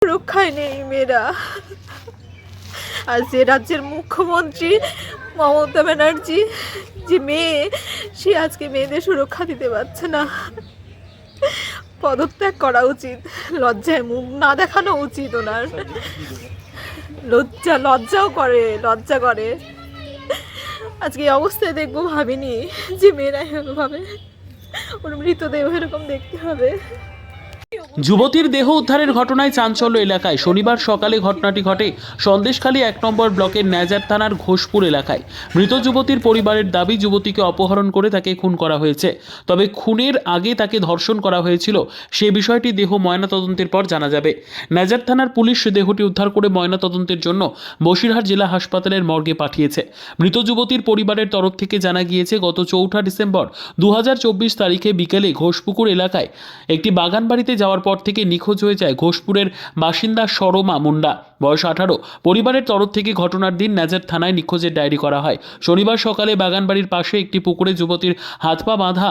রক্ষায় নেই মেয়েরা। আর যে রাজ্যের মুখ্যমন্ত্রী মমতা ব্যানার্জি যে মেয়ে, সে আজকে মেয়েদের সুরক্ষা দিতে পারছে না। পদত্যাগ করা উচিত, লজ্জায় মুখ না দেখানো উচিত ওনার। লজ্জা করে। আজকে এই অবস্থায় দেখবো ভাবিনি যে মেয়েরা এরকম ভাবে, ওর মৃতদেহ এরকম দেখতে হবে। যুবতীর দেহ উদ্ধারের ঘটনায় চাঞ্চল্য এলাকায়। শনিবার সকালে ঘটনাটি ঘটে সন্দেশখালী 1 নম্বর ব্লকের ন্যাজার থানার ঘোষপুর এলাকায়। মৃত যুবতীর পরিবারের দাবি, যুবতীকে অপহরণ করে তাকে খুন করা হয়েছে। তবে খুনের আগে তাকে ধর্ষণ করা হয়েছিল, সে বিষয়টি দেহ ময়নাতদন্তের পর জানা যাবে। ন্যাজার থানার পুলিশ দেহটি উদ্ধার করে ময়নাতদন্তের জন্য বসিরহাট জেলা হাসপাতালের মর্গে পাঠিয়েছে। মৃত যুবতীর পরিবারের তরফ থেকে জানা গিয়েছে, গত 4 ডিসেম্বর 2024 তারিখে বিকেলে ঘোষপুকুর এলাকায় একটি বাগান বাড়িতে যাওয়ার পর থেকে নিখোঁজ হয়ে যায় ঘোষপুরের বাসিন্দা সরমা মুন্ডা, বয়স 18। পরিবারের তরফ থেকে ঘটনার দিন ন্যাজার থানায় নিখোঁজের ডায়েরি করা হয়। শনিবার সকালে বাগানবাড়ির পাশে একটি পুকুরে যুবতীর হাত পা বাঁধা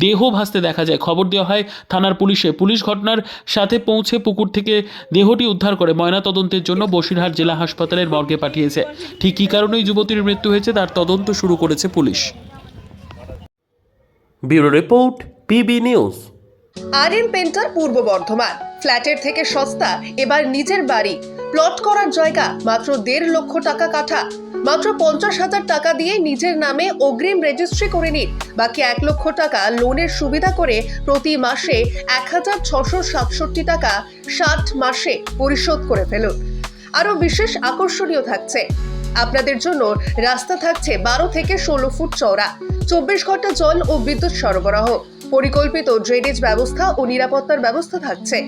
দেহ ভাসতে দেখা যায়। খবর দেওয়া হয় থানার পুলিশে। পুলিশ ঘটনার সাথে পৌঁছে পুকুর থেকে দেহটি উদ্ধার করে ময়নাতদন্তের জন্য বসিরহাট জেলা হাসপাতালের মর্গে পাঠিয়েছে। ঠিক কী কারণে যুবতীর মৃত্যু হয়েছে তার তদন্ত শুরু করেছে police. Bureau report, PB news. RM painter পূর্ব বর্ধমান। ফ্ল্যাটের থেকে সস্তা এবার নিজের বাড়ি। প্লট করার জায়গা মাত্র 1.5 লক্ষ টাকা কাঠা। মাত্র 50,000 টাকা দিয়ে নিজের নামে অগ্রিম রেজিস্ট্রি করে নিন। বাকি 1 লক্ষ টাকা লোনের সুবিধা করে প্রতি মাসে 1,667 টাকা 60 মাসে পরিশোধ করে ফেলুন। আরও বিশেষ আকর্ষণীয় থাকছে, আপনাদের জন্য রাস্তা থাকছে 12 থেকে 16 ফুট চওড়া, 24 ঘন্টা জল ও বিদ্যুৎ সরবরাহ, পরিকল্পিত ড্রেনেজ ব্যবস্থা ও নিরাপত্তার ব্যবস্থা থাকছে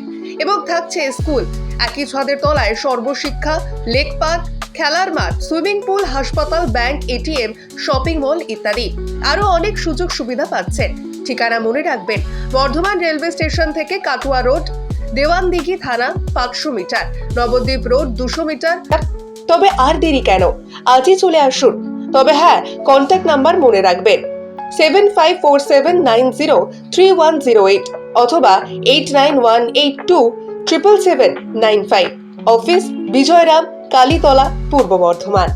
এবং থাকছে স্কুল। একই ছাদের তলায় সর্বশিক্ষা, লেক পার্ক, খেলার মাঠ, সুইমিং পুল, হাসপাতাল, ব্যাংক, এটিএম, শপিং মল ইত্যাদি আরো অনেক সুযোগ সুবিধা পাচ্ছেন। ঠিকানা মনে রাখবেন, বর্ধমান রেলওয়ে স্টেশন থেকে কাটুয়া রোড, দেওয়ানদিঘি থানা 500 মিটার, নবদ্বীপ রোড 200 মিটার। তবে আর দেরি কেন, আজই চলে আসুন। তবে হ্যাঁ, কন্ট্যাক্ট নাম্বার মনে রাখবেন 7547903108 অথবা 8918277795। অফিস বিজয়রাম, কালীতলা, পূর্ব বর্ধমান।